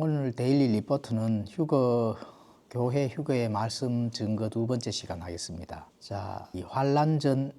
오늘 데일리 리포트는 교회 휴거의 말씀 증거 두 번째 시간 하겠습니다. 자, 이 환란 전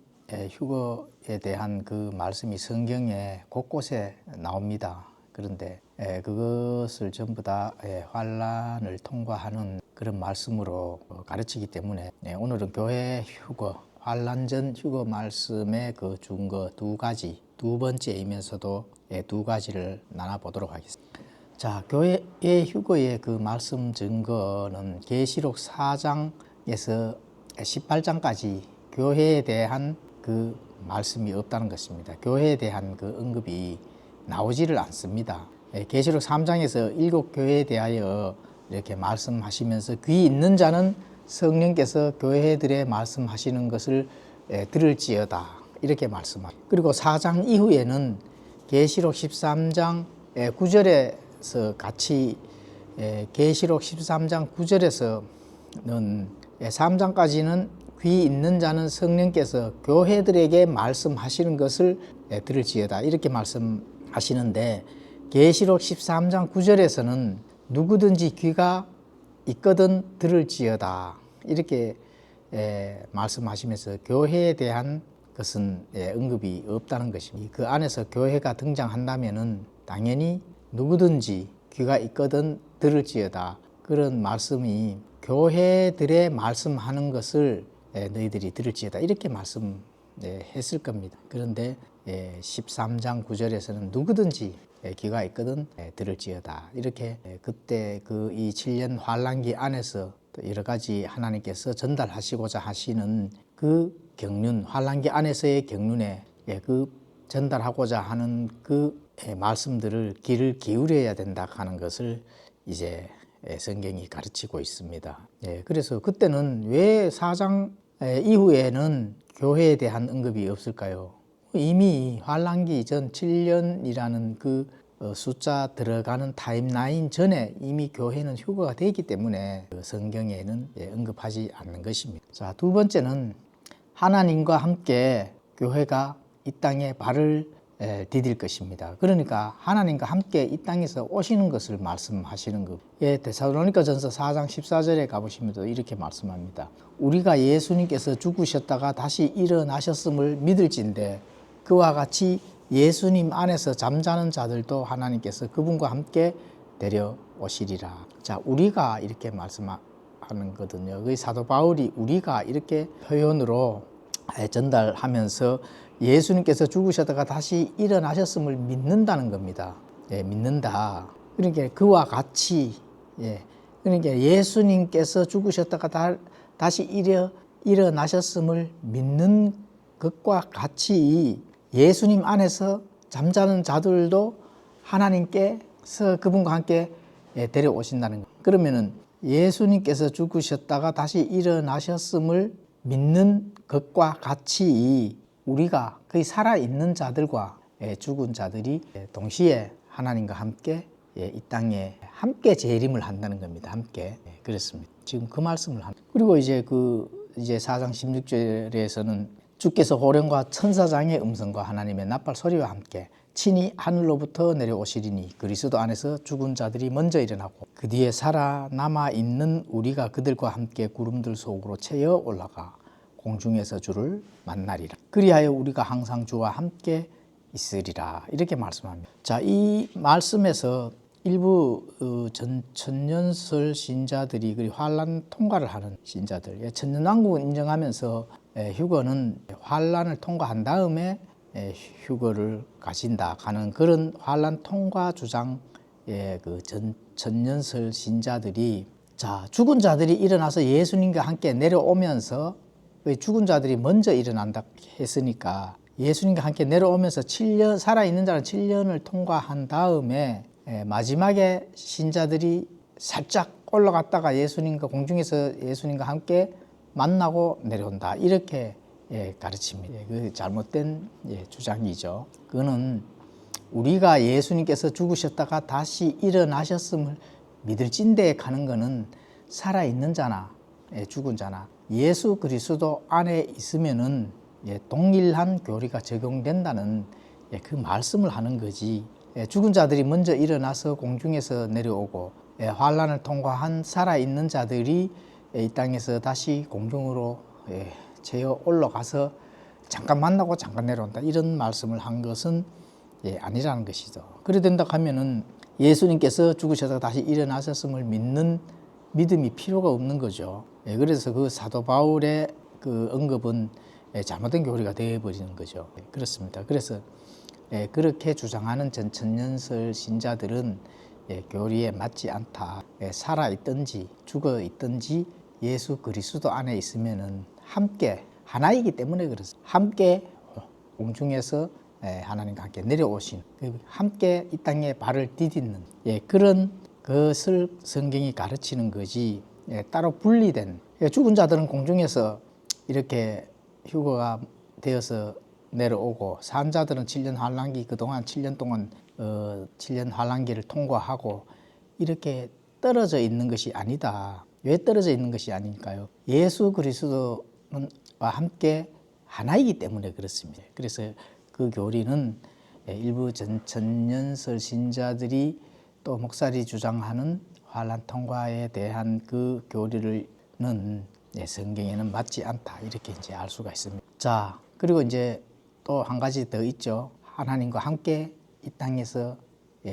휴거에 대한 그 말씀이 성경에 곳곳에 나옵니다. 그런데 그것을 전부 다 환란을 통과하는 그런 말씀으로 가르치기 때문에 오늘은 교회 휴거, 환란 전 휴거 말씀의 그 증거 두 가지, 두 번째이면서도 두 가지를 나눠보도록 하겠습니다. 자, 교회의 휴거의 그 말씀 증거는 계시록 4장에서 18장까지 교회에 대한 그 말씀이 없다는 것입니다. 교회에 대한 그 언급이 나오지를 않습니다. 계시록 3장에서 7교회에 대하여 이렇게 말씀하시면서 귀 있는 자는 성령께서 교회들의 말씀하시는 것을 들을지어다 이렇게 말씀합니다. 그리고 4장 이후에는 계시록 13장 9절에서 같이 계시록 13장 9절에서는 3장까지는 귀 있는 자는 성령께서 교회들에게 말씀하시는 것을 들을지어다 이렇게 말씀하시는데, 계시록 13장 9절에서는 누구든지 귀가 있거든 들을지어다 이렇게 말씀하시면서 교회에 대한 것은 언급이 없다는 것입니다. 그 안에서 교회가 등장한다면은 당연히 누구든지 귀가 있거든 들을지어다 그런 말씀이 교회들의 말씀하는 것을 너희들이 들을지어다 이렇게 말씀했을 겁니다. 그런데 13장 9절에서는 누구든지 귀가 있거든 들을지어다 이렇게 그때 그 이 7년 환란기 안에서 또 여러 가지 하나님께서 전달하시고자 하시는 그 경륜, 환란기 안에서의 경륜에 그 전달하고자 하는 그 말씀들을 귀를 기울여야 된다 하는 것을 이제 성경이 가르치고 있습니다. 그래서 그때는 왜 4장 이후에는 교회에 대한 언급이 없을까요? 이미 환란기 전 7년이라는 그 숫자 들어가는 타임라인 전에 이미 교회는 휴거가 되기 때문에 성경에는 언급하지 않는 것입니다. 자, 두 번째는 하나님과 함께 교회가 이 땅에 발을 디딜 것입니다. 그러니까 하나님과 함께 이 땅에서 오시는 것을 말씀하시는 것. 데살로니가전서 4장 14절에 가보시면 이렇게 말씀합니다. 우리가 예수님께서 죽으셨다가 다시 일어나셨음을 믿을진대 그와 같이 예수님 안에서 잠자는 자들도 하나님께서 그분과 함께 데려오시리라. 자, 우리가 이렇게 말씀하는 거거든요. 그 사도 바울이 우리가 이렇게 표현으로 전달하면서 예수님께서 죽으셨다가 다시 일어나셨음을 믿는다는 겁니다. 믿는다. 그러니까 그와 같이, 그러니까 예수님께서 죽으셨다가 다시 일어나셨음을 믿는 것과 같이 예수님 안에서 잠자는 자들도 하나님께서 그분과 함께 데려오신다는 것. 그러면은 예수님께서 죽으셨다가 다시 일어나셨음을 믿는 것과 같이 우리가 거의 살아있는 자들과 죽은 자들이 동시에 하나님과 함께 이 땅에 함께 재림을 한다는 겁니다. 함께. 그렇습니다. 지금 그 말씀을 합니다. 그리고 이제 4장 16절에서는 주께서 호령과 천사장의 음성과 하나님의 나팔 소리와 함께 친히 하늘로부터 내려오시리니 그리스도 안에서 죽은 자들이 먼저 일어나고 그 뒤에 살아남아 있는 우리가 그들과 함께 구름들 속으로 채어 올라가 공중에서 주를 만나리라. 그리하여 우리가 항상 주와 함께 있으리라. 이렇게 말씀합니다. 자, 이 말씀에서 일부 천년설 신자들이 그리고 환란 통과를 하는 신자들, 천년왕국을 인정하면서 휴거는 환란을 통과한 다음에 휴거를 가진다 하는 그런 환란 통과 주장의 그 천년설 신자들이, 자, 죽은 자들이 일어나서 예수님과 함께 내려오면서 죽은 자들이 먼저 일어난다 했으니까 예수님과 함께 내려오면서 7년 살아있는 자는 7년을 통과한 다음에 마지막에 신자들이 살짝 올라갔다가 예수님과 공중에서 예수님과 함께 만나고 내려온다 이렇게 가르칩니다. 그 잘못된 주장이죠. 그거는 우리가 예수님께서 죽으셨다가 다시 일어나셨음을 믿을진데 가는 것은 살아있는 자나 죽은 자나 예수 그리스도 안에 있으면은 동일한 교리가 적용된다는 그 말씀을 하는 거지, 죽은 자들이 먼저 일어나서 공중에서 내려오고 환란을 통과한 살아있는 자들이 이 땅에서 다시 공중으로 제어 올라가서 잠깐 만나고 잠깐 내려온다, 이런 말씀을 한 것은 아니라는 것이죠. 그래 된다 하면은 예수님께서 죽으셔서 다시 일어나셨음을 믿는 믿음이 필요가 없는 거죠. 그래서 그 사도 바울의 그 언급은 잘못된 교리가 되어버리는 거죠. 그렇습니다. 그래서 그렇게 주장하는 전천년설 신자들은 교리에 맞지 않다. 살아있든지 죽어있든지 예수 그리스도 안에 있으면은 함께 하나이기 때문에 그렇습니다. 함께 공중에서 하나님과 함께 내려오신, 함께 이 땅에 발을 디딛는 그런 것을 성경이 가르치는 거지, 따로 분리된, 죽은 자들은 공중에서 이렇게 휴거가 되어서 내려오고, 산 자들은 7년 환란기, 그동안 7년 동안 7년 환란기를 통과하고 이렇게 떨어져 있는 것이 아니다. 왜 떨어져 있는 것이 아닐까요? 예수 그리스도와 함께 하나이기 때문에 그렇습니다. 그래서 그 교리는 일부 전천년설 신자들이 또 목사들이 주장하는 환란 통과에 대한 그 교리는 성경에는 맞지 않다, 이렇게 이제 알 수가 있습니다. 자, 그리고 이제 또 한 가지 더 있죠. 하나님과 함께 이 땅에서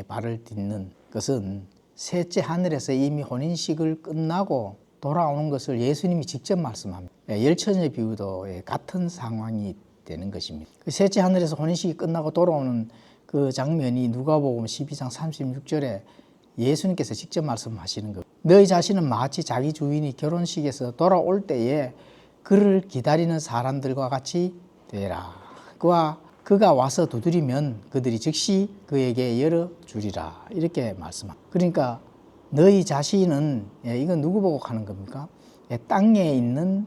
발을 딛는 것은 셋째 하늘에서 이미 혼인식을 끝나고 돌아오는 것을 예수님이 직접 말씀합니다. 열처녀 비유도 같은 상황이 되는 것입니다. 그 셋째 하늘에서 혼인식이 끝나고 돌아오는 그 장면이 누가복음 12장 36절에 예수님께서 직접 말씀하시는 것. 너희 자신은 마치 자기 주인이 결혼식에서 돌아올 때에 그를 기다리는 사람들과 같이 되라. 그가 와서 두드리면 그들이 즉시 그에게 열어주리라. 이렇게 말씀합니다. 그러니까 너희 자신은, 이건 누구 보고 하는 겁니까? 땅에 있는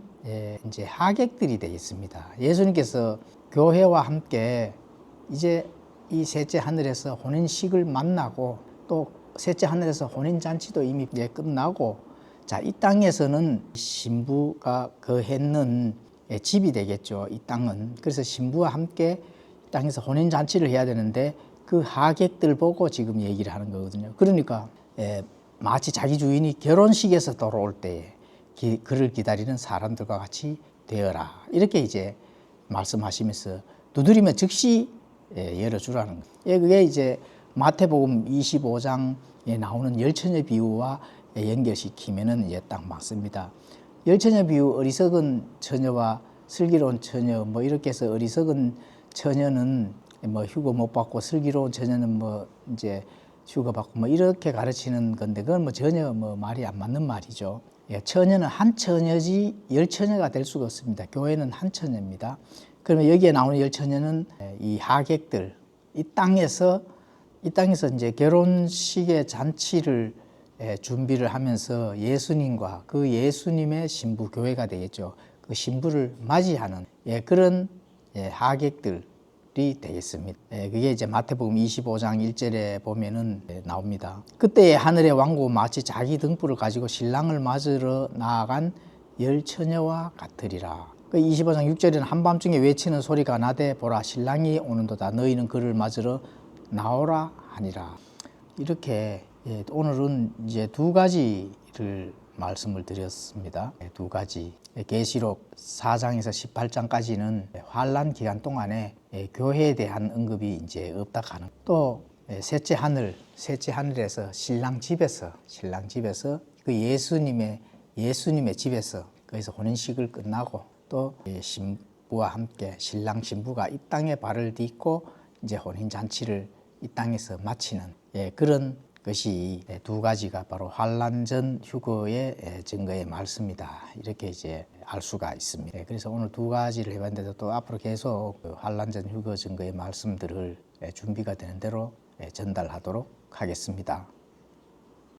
이제 하객들이 되겠습니다. 예수님께서 교회와 함께 이제 이 셋째 하늘에서 혼인식을 만나고, 또 셋째 하늘에서 혼인잔치도 이미 끝나고, 자, 이 땅에서는 신부가 거했는 집이 되겠죠. 이 땅은. 그래서 신부와 함께 이 땅에서 혼인잔치를 해야 되는데 그 하객들 보고 지금 얘기를 하는 거거든요. 그러니까 마치 자기 주인이 결혼식에서 돌아올 때에 그를 기다리는 사람들과 같이 되어라. 이렇게 이제 말씀하시면서 두드리면 즉시 열어주라는 거예요. 그게 이제 마태복음 25장에 나오는 열처녀 비유와 연결시키면은 이제 딱 맞습니다. 열처녀 비유, 어리석은 처녀와 슬기로운 처녀, 뭐 이렇게 해서 어리석은 처녀는 뭐 휴거 못 받고, 슬기로운 처녀는 뭐 이제 휴거 받고, 뭐 이렇게 가르치는 건데, 그건 뭐 전혀 뭐 말이 안 맞는 말이죠. 처녀는 한 처녀지 열 처녀가 될 수가 없습니다. 교회는 한 처녀입니다. 그러면 여기에 나오는 열 처녀는 이 하객들, 이 땅에서 이제 결혼식의 잔치를 준비를 하면서 예수님과 그 예수님의 신부, 교회가 되겠죠. 그 신부를 맞이하는 그런 하객들이 되겠습니다. 그게 이제 마태복음 25장 1절에 보면은 나옵니다. 그때 하늘의 왕국 마치 자기 등불을 가지고 신랑을 맞으러 나아간 열 처녀와 같으리라. 그 25장 6절에는 한밤중에 외치는 소리가 나되 보라, 신랑이 오는도다. 너희는 그를 맞으러 나오라 하니라. 이렇게 오늘은 이제 두 가지를 말씀을 드렸습니다. 두 가지. 계시록 4장에서 18장까지는 환란 기간 동안에 교회에 대한 언급이 이제 없다 하는. 또 셋째 하늘에서 신랑 집에서 그 예수님의 집에서, 거기서 혼인식을 끝나고 또 신부와 함께 신랑 신부가 이 땅에 발을 딛고 이제 혼인 잔치를 이 땅에서 마치는 그런 것이 두 가지가 바로 환란 전 휴거의 증거의 말씀이다. 이렇게 이제 알 수가 있습니다. 그래서 오늘 두 가지를 해봤는데도 또 앞으로 계속 환란 전 휴거 증거의 말씀들을 준비가 되는 대로 전달하도록 하겠습니다.